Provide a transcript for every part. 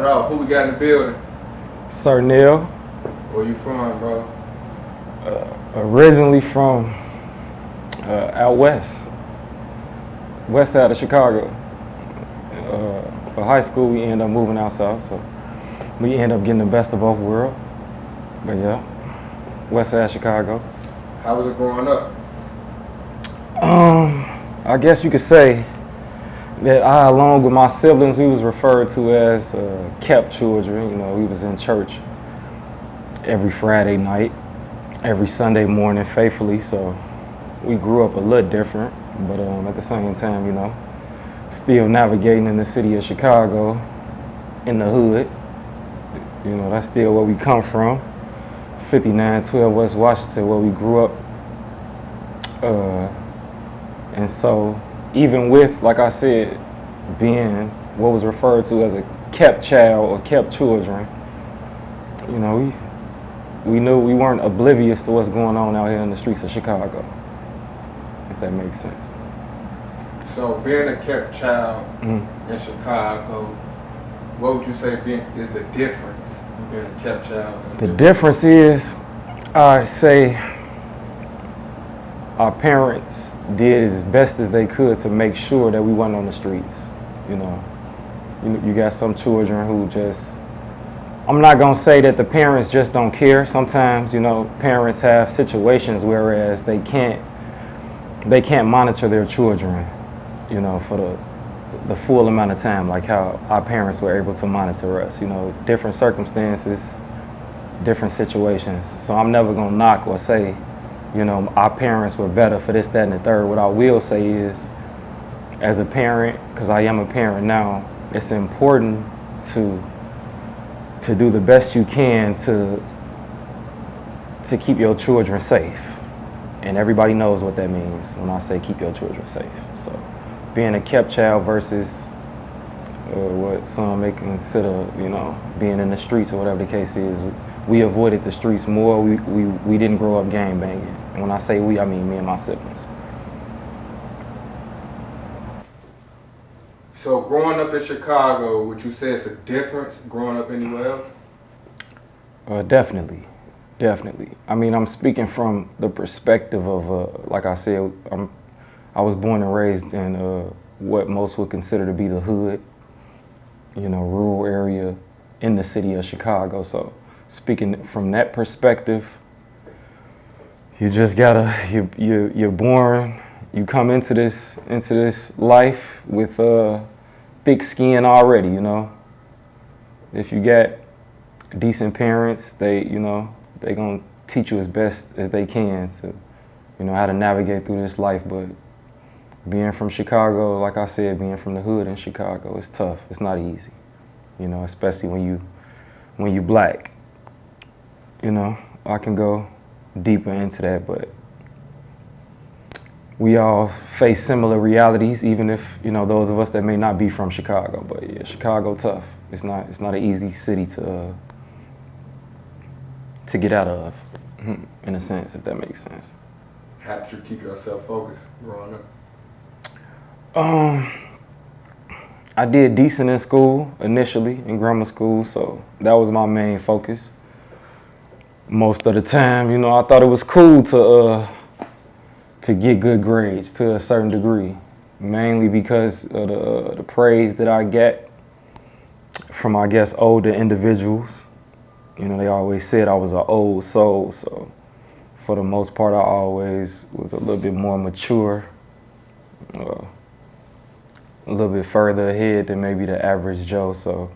What up? Who we got in the building? Sir Nell, Where you from, bro? originally from out west side of Chicago. For high school, we ended up moving out south, so we ended up getting the best of both worlds. But yeah, west side Chicago. How was it growing up? I guess you could say that I, along with my siblings, we was referred to as kept children. You know, we was in church every Friday night, every Sunday morning faithfully, so we grew up a little different, but at the same time, you know, still navigating in the city of Chicago, in the hood. You know, that's still where we come from, 5912 West Washington, where we grew up. And so, even with, like I said, being what was referred to as a kept child or kept children, you know, we knew we weren't oblivious to what's going on out here in the streets of Chicago, if that makes sense. So, being a kept child in Chicago, what would you say is the difference in being a kept child? The difference is, I'd say, our parents did as best as they could to make sure that we weren't on the streets. You know, you got some children who just, I'm not gonna say that the parents just don't care. Sometimes, you know, parents have situations whereas they can't monitor their children, you know, for the full amount of time, like how our parents were able to monitor us. You know, different circumstances, different situations. So I'm never gonna knock or say, you know, our parents were better for this, that, and the third. What I will say is, as a parent, because I am a parent now, it's important to do the best you can to keep your children safe. And everybody knows what that means when I say keep your children safe. So being a kept child versus what some may consider, you know, being in the streets or whatever the case is, we avoided the streets more. We didn't grow up gang banging. And when I say we, I mean me and my siblings. So growing up in Chicago, would you say it's a difference growing up anywhere else? Definitely. I mean, I'm speaking from the perspective of, like I said, I was born and raised in what most would consider to be the hood, you know, rural area in the city of Chicago. So speaking from that perspective, you just gotta, you're born, you come into this life with thick skin already, you know. If you got decent parents, they gonna teach you as best as they can to, you know, how to navigate through this life. But being from Chicago, like I said, being from the hood in Chicago, it's tough. It's not easy, you know, especially when you black. You know, I can go deeper into that, but we all face similar realities, even if, you know, those of us that may not be from Chicago. But yeah, Chicago tough. It's not an easy city to get out of, in a sense, if that makes sense. How did you keep yourself focused growing up? I did decent in school initially, in grammar school, so that was my main focus. Most of the time, you know, I thought it was cool to get good grades to a certain degree, mainly because of the praise that I get from, I guess, older individuals. You know, they always said I was an old soul, so for the most part, I always was a little bit more mature, a little bit further ahead than maybe the average Joe. So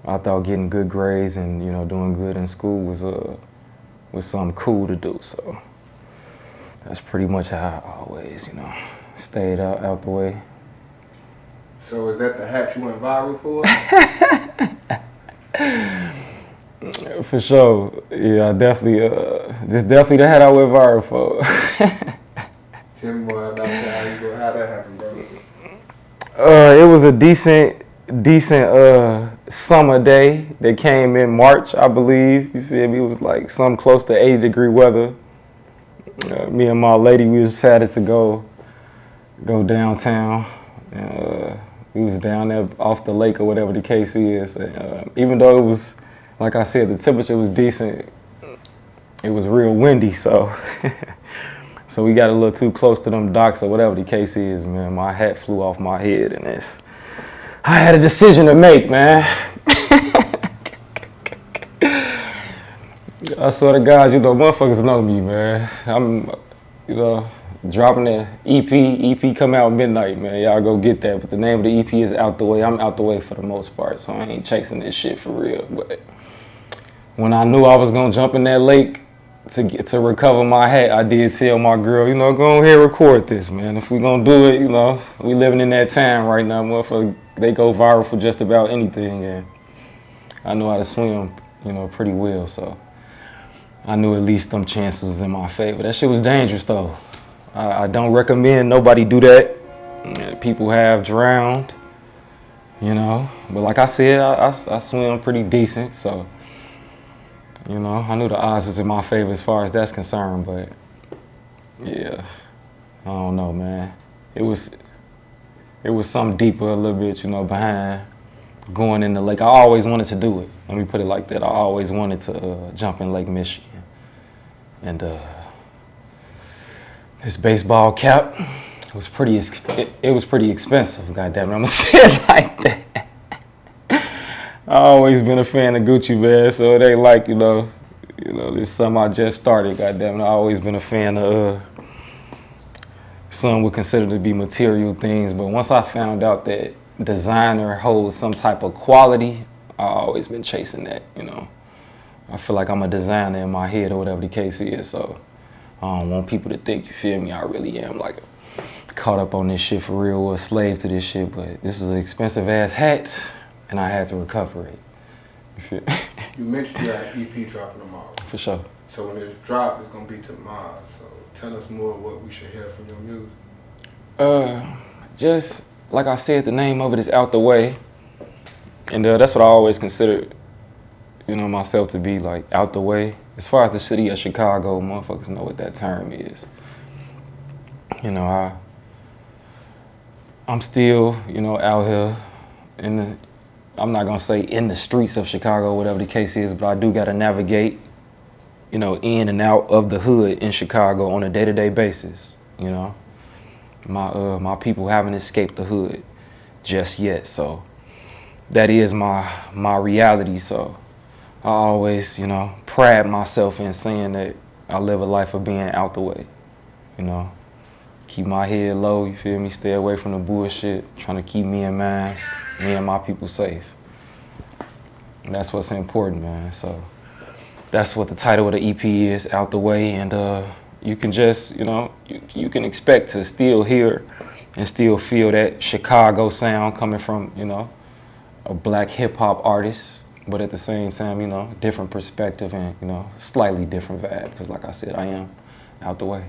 I thought getting good grades and, you know, doing good in school was something cool to do. So that's pretty much how I always, you know, stayed out the way. So is that the hat you went viral for? For sure. Yeah, I definitely, this definitely the hat I went viral for. Tell me more about that, how that happened, bro. It was a decent summer day that came in March, I believe. You feel me? It was like some close to 80-degree weather. Me and my lady, we decided to go downtown. We was down there off the lake or whatever the case is. And, even though it was, like I said, the temperature was decent, it was real windy, so so we got a little too close to them docks or whatever the case is, man. My hat flew off my head, and I had a decision to make, man. I swear to God, you know, motherfuckers know me, man. I'm, you know, dropping the EP. EP come out midnight, man. Y'all go get that. But the name of the EP is Out the Way. I'm out the way for the most part, so I ain't chasing this shit for real. But when I knew I was gonna jump in that lake to recover my hat, I did tell my girl, you know, go ahead and record this, man. If we gonna do it, you know, we living in that time right now, motherfucker. They go viral for just about anything, and I know how to swim, you know, pretty well, so I knew at least them chances was in my favor. That shit was dangerous, though. I don't recommend nobody do that. People have drowned, you know. But like I said, I swim pretty decent, so, you know, I knew the odds was in my favor as far as that's concerned. But, yeah, I don't know, man. It was something deeper a little bit, you know, behind going in the lake. I always wanted to do it. Let me put it like that. I always wanted to jump in Lake Michigan. And this baseball cap was pretty expensive, goddamn it. I'm gonna say it like that. I always been a fan of Gucci, man, so it ain't like, you know, this something I just started, goddamn it. I always been a fan of some would consider to be material things, but once I found out that designer holds some type of quality, I always been chasing that, you know. I feel like I'm a designer in my head or whatever the case is, so I don't want people to think, you feel me, I really am like caught up on this shit for real or a slave to this shit, but this is an expensive ass hat and I had to recover it. You feel me? You mentioned you had an EP dropping tomorrow. For sure. So when it's dropped, it's gonna be tomorrow. So tell us more what we should hear from your music. Just like I said, the name of it is Out the Way, and that's what I always considered, you know, myself to be, like, out the way. As far as the city of Chicago, motherfuckers know what that term is. You know, I'm still, you know, out here I'm not gonna say in the streets of Chicago, whatever the case is, but I do gotta navigate, you know, in and out of the hood in Chicago on a day-to-day basis, you know. My people haven't escaped the hood just yet, so that is my reality, so I always, you know, pride myself in saying that I live a life of being out the way, you know. Keep my head low, you feel me? Stay away from the bullshit, trying to keep me and my people safe. And that's what's important, man. So that's what the title of the EP is, Out the Way, and you can just, you know, you can expect to still hear and still feel that Chicago sound coming from, you know, a black hip hop artist, but at the same time, you know, different perspective and, you know, slightly different vibe, because like I said, I am out the way.